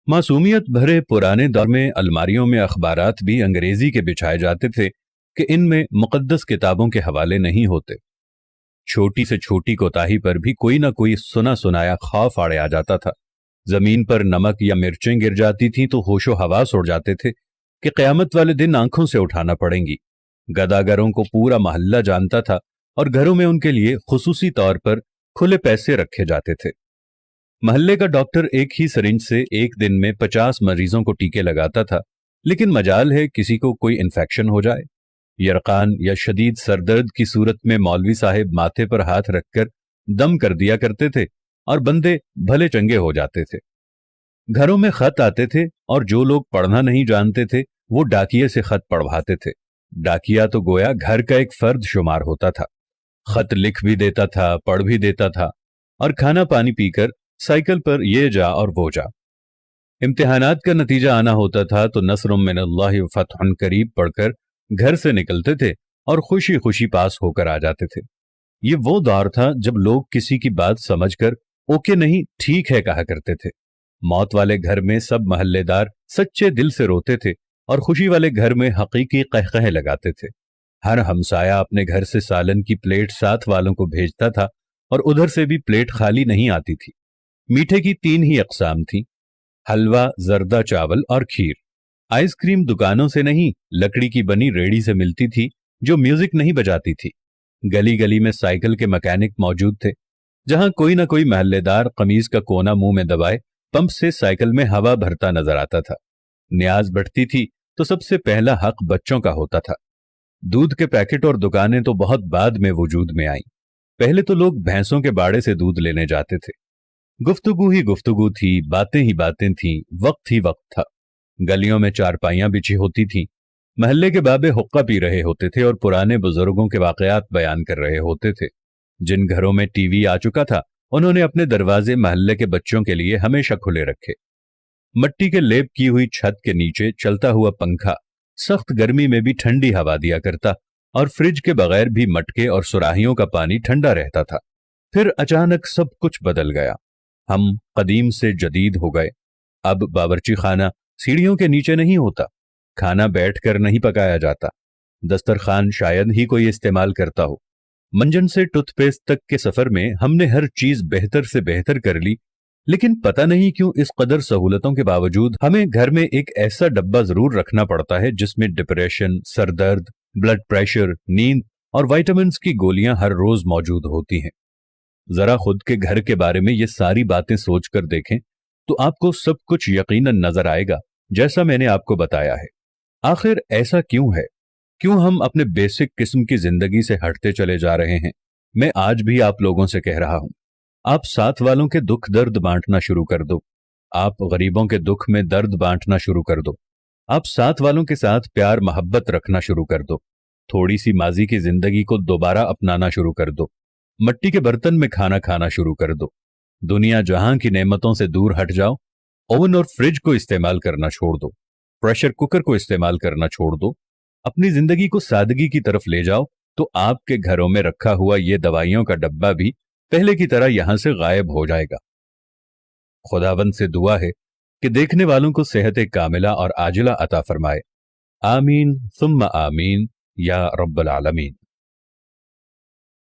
मासूमियत भरे पुराने दौर में अलमारियों में अखबारात भी अंग्रेजी के बिछाए जाते थे कि इनमें मुकद्दस किताबों के हवाले नहीं होते। छोटी से छोटी कोताही पर भी कोई ना कोई सुना सुनाया खौफ आड़े आ जाता था। जमीन पर नमक या मिर्चें गिर जाती थी तो होशो हवास उड़ जाते थे कि कयामत वाले दिन आंखों से उठाना पड़ेंगी। गदागरों को पूरा मोहल्ला जानता था और घरों में उनके लिए खुसूसी तौर पर खुले पैसे रखे जाते थे। मोहल्ले का डॉक्टर एक ही सिरिंज से एक दिन में 50 मरीजों को टीके लगाता था, लेकिन मजाल है किसी को कोई इन्फेक्शन हो जाए। यरकान या शदीद सरदर्द की सूरत में मौलवी साहिब माथे पर हाथ रखकर दम कर दिया करते थे और बंदे भले चंगे हो जाते थे। घरों में खत आते थे और जो लोग पढ़ना नहीं जानते थे वो डाकिये से खत पढ़वाते थे। डाकिया तो गोया घर का एक फर्द शुमार होता था। खत लिख भी देता था, पढ़ भी देता था और खाना पानी पीकर साइकिल पर ये जा और वो जा। इम्तिहानात का नतीजा आना होता था तो नस्रुम मिनल्लाहि व फतहुन करीब पढ़कर घर से निकलते थे और खुशी खुशी पास होकर आ जाते थे। ये वो दौर था जब लोग किसी की बात समझकर ओके नहीं ठीक है कहा करते थे। मौत वाले घर में सब महल्लेदार सच्चे दिल से रोते थे और खुशी वाले घर में हकीकी कहकहे लगाते थे। हर हमसाया अपने घर से सालन की प्लेट साथ वालों को भेजता था और उधर से भी प्लेट खाली नहीं आती थी। मीठे की 3 ही अकसाम थी, हलवा, जर्दा चावल और खीर। आइसक्रीम दुकानों से नहीं, लकड़ी की बनी रेड़ी से मिलती थी जो म्यूजिक नहीं बजाती थी। गली गली में साइकिल के मैकेनिक मौजूद थे। जहां कोई ना कोई महल्लेदार कमीज का कोना मुंह में दबाए पंप से साइकिल में हवा भरता नजर आता था। न्याज बढ़ती थी तो सबसे पहला हक बच्चों का होता था। दूध के पैकेट और दुकानें तो बहुत बाद में वजूद में आईं। पहले तो लोग भैंसों के बाड़े से दूध लेने जाते थे। गुफ्तगू ही गुफ्तगू थी, बातें ही बातें थीं, वक्त ही वक्त था। गलियों में चारपाइयां बिछी होती थीं। महल्ले के बाबे हुक्का पी रहे होते थे और पुराने बुजुर्गों के वाकयात बयान कर रहे होते थे। जिन घरों में टीवी आ चुका था उन्होंने अपने दरवाजे महल्ले के बच्चों के लिए हमेशा खुले रखे। मट्टी के लेप की हुई छत के नीचे चलता हुआ पंखा सख्त गर्मी में भी ठंडी हवा दिया करता और फ्रिज के बगैर भी मटके और सुराहियों का पानी ठंडा रहता था। फिर अचानक सब कुछ बदल गया। हम कदीम से जदीद हो गए। अब बावर्ची खाना सीढ़ियों के नीचे नहीं होता, खाना बैठकर नहीं पकाया जाता, दस्तरखान शायद ही कोई इस्तेमाल करता हो। मंजन से टूथपेस्ट तक के सफर में हमने हर चीज बेहतर से बेहतर कर ली, लेकिन पता नहीं क्यों इस कदर सहूलतों के बावजूद हमें घर में एक ऐसा डब्बा जरूर रखना पड़ता है जिसमें डिप्रेशन, सरदर्द, ब्लड प्रेशर, नींद और विटामिन्स की गोलियां हर रोज मौजूद होती हैं। जरा खुद के घर के बारे में ये सारी बातें सोचकर देखें तो आपको सब कुछ यकीनन नजर आएगा जैसा मैंने आपको बताया है। आखिर ऐसा क्यों है? क्यों हम अपने बेसिक किस्म की जिंदगी से हटते चले जा रहे हैं? मैं आज भी आप लोगों से कह रहा हूं, आप साथ वालों के दुख दर्द बांटना शुरू कर दो। आप गरीबों के दुख में दर्द बांटना शुरू कर दो। आप साथ वालों के साथ प्यार मोहब्बत रखना शुरू कर दो। थोड़ी सी माजी की जिंदगी को दोबारा अपनाना शुरू कर दो। मट्टी के बर्तन में खाना खाना शुरू कर दो। दुनिया जहां की नेमतों से दूर हट जाओ। ओवन और फ्रिज को इस्तेमाल करना छोड़ दो। प्रेशर कुकर को इस्तेमाल करना छोड़ दो। अपनी जिंदगी को सादगी की तरफ ले जाओ तो आपके घरों में रखा हुआ ये दवाइयों का डब्बा भी पहले की तरह यहां से गायब हो जाएगा। खुदावंद से दुआ है कि देखने वालों को सेहत कामिला और आजिला अता फरमाए। आमीन सुम्मा आमीन या रब्बल आलमीन।